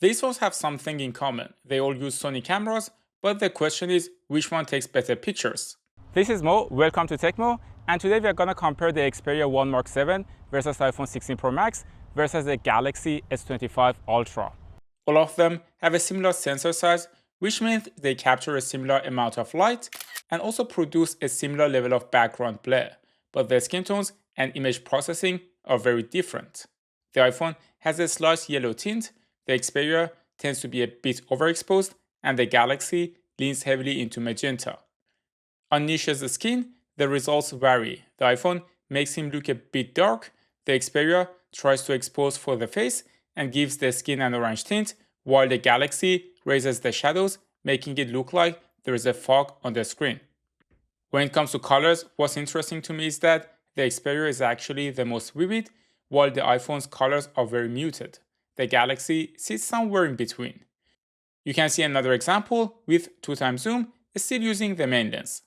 These phones have something in common. They all use Sony cameras, but the question is which one takes better pictures? This is Mo, welcome to TechMo, and today we are going to compare the Xperia 1 Mark 7 versus the iPhone 16 Pro Max versus the Galaxy S25 Ultra. All of them have a similar sensor size, which means they capture a similar amount of light and also produce a similar level of background blur, but their skin tones and image processing are very different. The iPhone has a slight yellow tint, the Xperia tends to be a bit overexposed, and the Galaxy leans heavily into magenta. On Nish's skin, the results vary. The iPhone makes him look a bit dark, the Xperia tries to expose for the face and gives the skin an orange tint, while the Galaxy raises the shadows, making it look like there is a fog on the screen. When it comes to colors, what's interesting to me is that the Xperia is actually the most vivid, while the iPhone's colors are very muted. The Galaxy sits somewhere in between. You can see another example with 2x zoom, still using the main lens.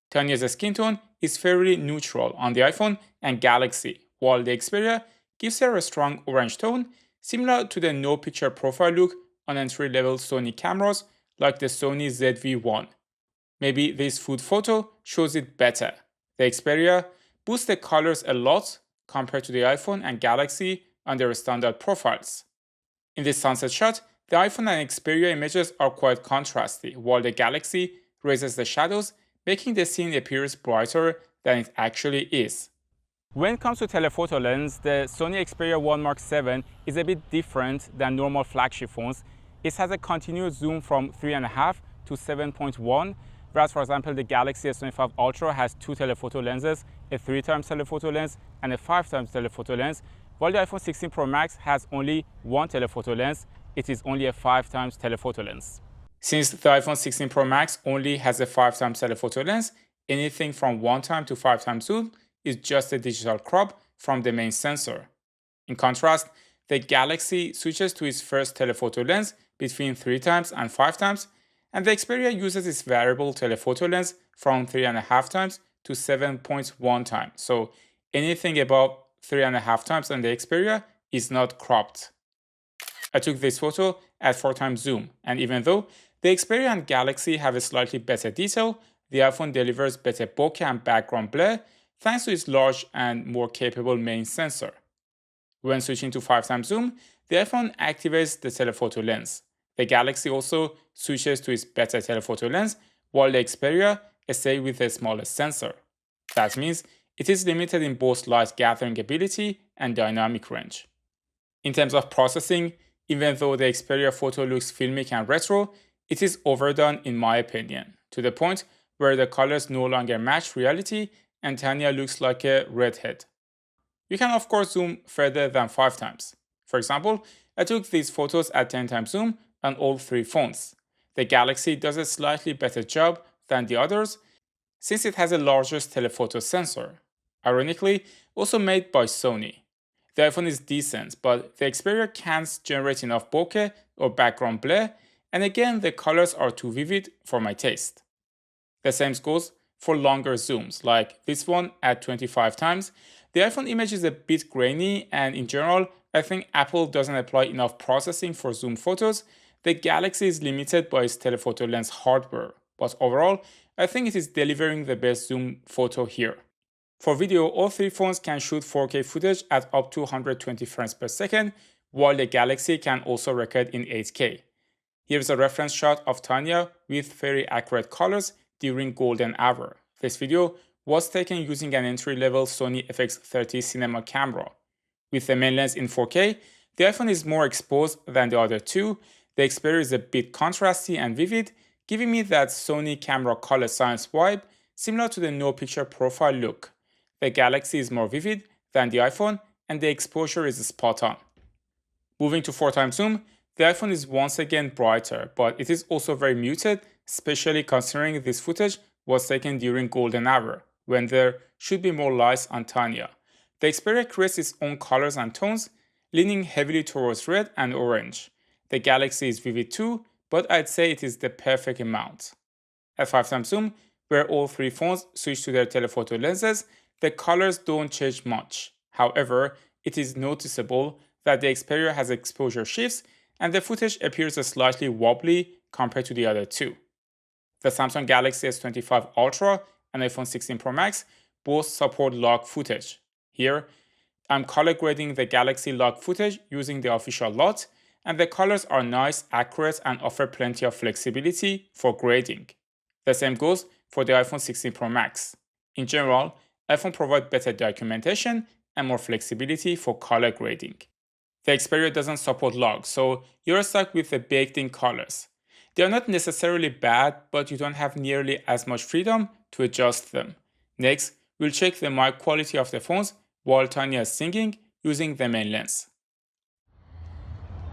Tanya's skin tone is fairly neutral on the iPhone and Galaxy, while the Xperia gives her a strong orange tone, similar to the no picture profile look on entry-level Sony cameras like the Sony ZV-1. Maybe this food photo shows it better. The Xperia boosts the colors a lot compared to the iPhone and Galaxy on their standard profiles. In this sunset shot, the iPhone and Xperia images are quite contrasty, while the Galaxy raises the shadows, making the scene appear brighter than it actually is. When it comes to telephoto lens, the Sony Xperia 1 Mark 7 is a bit different than normal flagship phones. It has a continuous zoom from 3.5 to 7.1, whereas for example the Galaxy S25 Ultra has two telephoto lenses, a 3x telephoto lens and a 5x telephoto lens, while the iPhone 16 Pro Max has only one telephoto lens. It is only a 5x telephoto lens. Since the iPhone 16 Pro Max only has a 5x telephoto lens, anything from 1x to 5x zoom is just a digital crop from the main sensor. In contrast, the Galaxy switches to its first telephoto lens between 3x and 5x, and the Xperia uses its variable telephoto lens from 3.5x to 7.1x. So anything above 3.5x on the Xperia is not cropped. I took this photo at 4x zoom, and even though the Xperia and Galaxy have a slightly better detail, the iPhone delivers better bokeh and background blur thanks to its large and more capable main sensor. When switching to 5x zoom, the iPhone activates the telephoto lens. The Galaxy also switches to its better telephoto lens, while the Xperia stays with the smallest sensor. That means it is limited in both light gathering ability and dynamic range. In terms of processing, even though the Xperia photo looks filmic and retro, it is overdone in my opinion, to the point where the colors no longer match reality and Tanya looks like a redhead. You can of course zoom further than 5x. For example, I took these photos at 10x zoom on all three phones. The Galaxy does a slightly better job than the others since it has a larger telephoto sensor. Ironically, also made by Sony. The iPhone is decent, but the Xperia can't generate enough bokeh or background blur, and again the colors are too vivid for my taste. The same goes for longer zooms, like this one at 25x. The iPhone image is a bit grainy, and in general, I think Apple doesn't apply enough processing for zoom photos. The Galaxy is limited by its telephoto lens hardware, but overall, I think it is delivering the best zoom photo here. For video, all three phones can shoot 4K footage at up to 120 frames per second, while the Galaxy can also record in 8K. Here's a reference shot of Tanya with very accurate colors during golden hour. This video was taken using an entry-level Sony FX30 cinema camera. With the main lens in 4K, the iPhone is more exposed than the other two. The Xperia is a bit contrasty and vivid, giving me that Sony camera color science vibe, similar to the no picture profile look. The Galaxy is more vivid than the iPhone, and the exposure is spot on. Moving to 4x zoom, the iPhone is once again brighter, but it is also very muted, especially considering this footage was taken during golden hour, when there should be more lights on Tanya. The Xperia creates its own colors and tones, leaning heavily towards red and orange. The Galaxy is vivid too, but I'd say it is the perfect amount. At 5x zoom, where all three phones switch to their telephoto lenses, the colors don't change much. However, it is noticeable that the Xperia has exposure shifts, and the footage appears slightly wobbly compared to the other two. The Samsung Galaxy S25 Ultra and iPhone 16 Pro Max both support log footage. Here, I'm color grading the Galaxy log footage using the official lot, and the colors are nice, accurate, and offer plenty of flexibility for grading. The same goes for the iPhone 16 Pro Max. In general, iPhone provides better documentation and more flexibility for color grading. The Xperia doesn't support logs, so you're stuck with the baked-in colors. They are not necessarily bad, but you don't have nearly as much freedom to adjust them. Next, we'll check the mic quality of the phones while Tanya is singing using the main lens.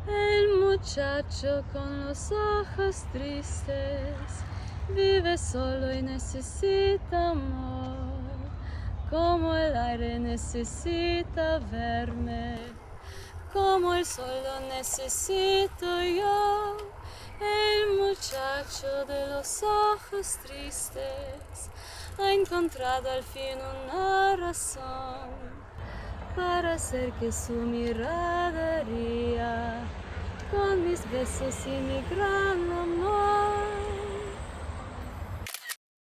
El muchacho con los ojos tristes vive solo y necesita amor, como el aire necesita verme, como el sol lo necesito yo. El muchacho de los ojos tristes ha encontrado al fin una razón para hacer que su mirada ría con mis besos y mi gran amor.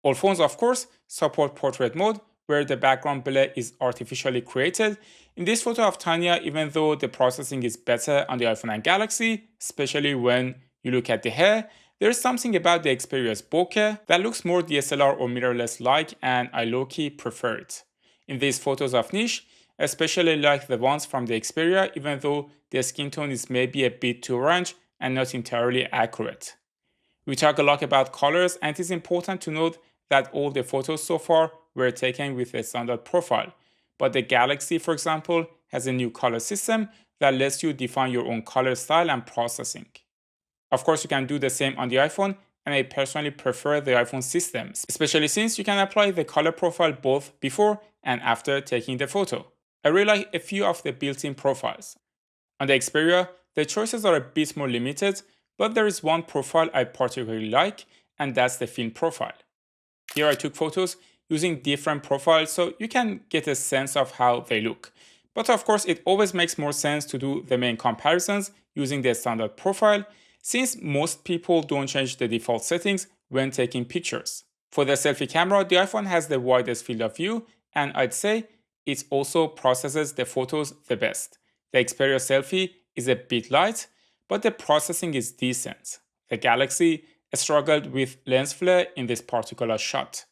All phones, of course, support portrait mode, where the background blur is artificially created. In this photo of Tanya, even though the processing is better on the iPhone and Galaxy, especially when you look at the hair, there's something about the Xperia's bokeh that looks more DSLR or mirrorless-like, and I low-key prefer it. In these photos of Nish, especially like the ones from the Xperia, even though the skin tone is maybe a bit too orange and not entirely accurate. We talk a lot about colors, and it is important to note that all the photos so far were taken with a standard profile, but the Galaxy, for example, has a new color system that lets you define your own color style and processing. Of course, you can do the same on the iPhone, and I personally prefer the iPhone systems, especially since you can apply the color profile both before and after taking the photo. I really like a few of the built-in profiles. On the Xperia, the choices are a bit more limited, but there is one profile I particularly like, and that's the film profile. Here I took photos using different profiles so you can get a sense of how they look. But of course, it always makes more sense to do the main comparisons using the standard profile, since most people don't change the default settings when taking pictures. For the selfie camera, the iPhone has the widest field of view, and I'd say it also processes the photos the best. The Xperia selfie is a bit light, but the processing is decent. The Galaxy struggled with lens flare in this particular shot.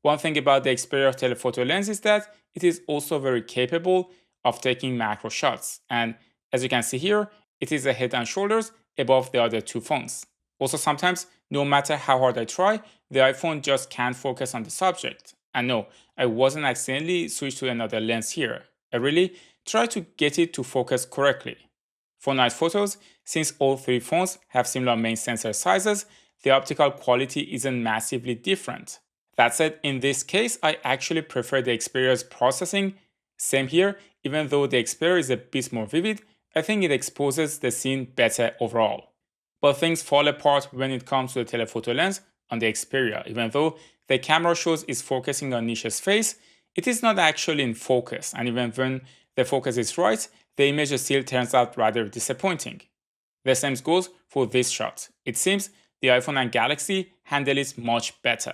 One thing about the Xperia telephoto lens is that it is also very capable of taking macro shots, and as you can see here, it is a head and shoulders above the other two phones. Also, sometimes, no matter how hard I try, the iPhone just can't focus on the subject. And no, I wasn't accidentally switched to another lens here. I really tried to get it to focus correctly. For night photos, since all three phones have similar main sensor sizes, the optical quality isn't massively different. That said, in this case, I actually prefer the Xperia's processing. Same here, even though the Xperia is a bit more vivid, I think it exposes the scene better overall. But things fall apart when it comes to the telephoto lens on the Xperia. Even though the camera shows it's focusing on Nish's face, it is not actually in focus, and even when the focus is right, the image still turns out rather disappointing. The same goes for this shot. It seems the iPhone and Galaxy handle it much better.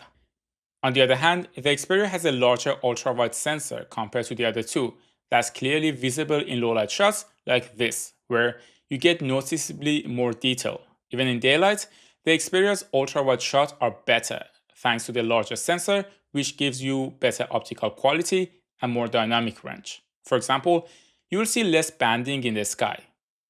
On the other hand, the Xperia has a larger ultra-wide sensor compared to the other two, that's clearly visible in low-light shots like this, where you get noticeably more detail. Even in daylight, the Xperia's ultra-wide shots are better, thanks to the larger sensor, which gives you better optical quality and more dynamic range. For example, you will see less banding in the sky.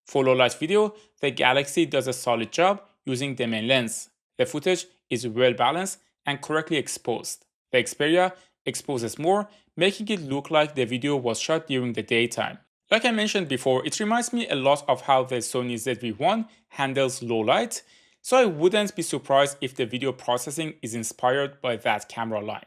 For low-light video, the Galaxy does a solid job using the main lens. The footage is well balanced and correctly exposed. The Xperia exposes more, making it look like the video was shot during the daytime. Like I mentioned before, it reminds me a lot of how the Sony ZV-1 handles low light, so I wouldn't be surprised if the video processing is inspired by that camera line.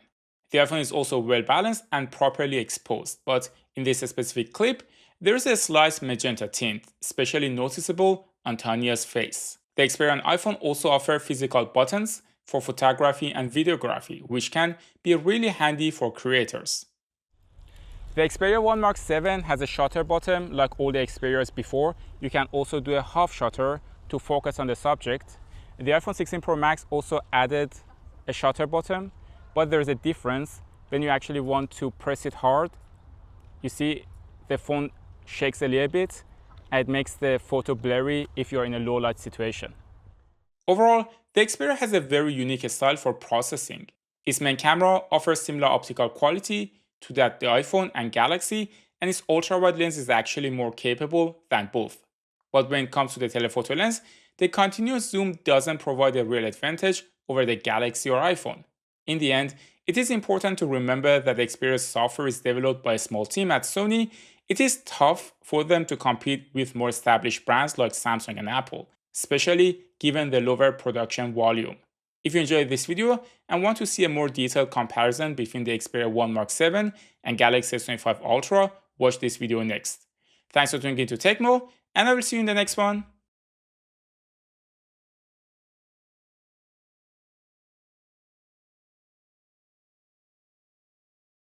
The iPhone is also well balanced and properly exposed, but in this specific clip, there is a slight magenta tint, especially noticeable on Tanya's face. The Xperia and iPhone also offer physical buttons for photography and videography, which can be really handy for creators. The Xperia 1 Mark 7 has a shutter button like all the Xperias before. You can also do a half shutter to focus on the subject. The iPhone 16 Pro Max also added a shutter button, but there's a difference. When you actually want to press it hard, you see the phone shakes a little bit and it makes the photo blurry if you're in a low light situation. Overall, the Xperia has a very unique style for processing. Its main camera offers similar optical quality to that the iPhone and Galaxy, and its ultra-wide lens is actually more capable than both. But when it comes to the telephoto lens, the continuous zoom doesn't provide a real advantage over the Galaxy or iPhone. In the end, it is important to remember that the Xperia's software is developed by a small team at Sony. It is tough for them to compete with more established brands like Samsung and Apple, especially given the lower production volume. If you enjoyed this video and want to see a more detailed comparison between the Xperia 1 Mark 7 and Galaxy S25 Ultra, watch this video next. Thanks for tuning in to Tecmo, and I will see you in the next one.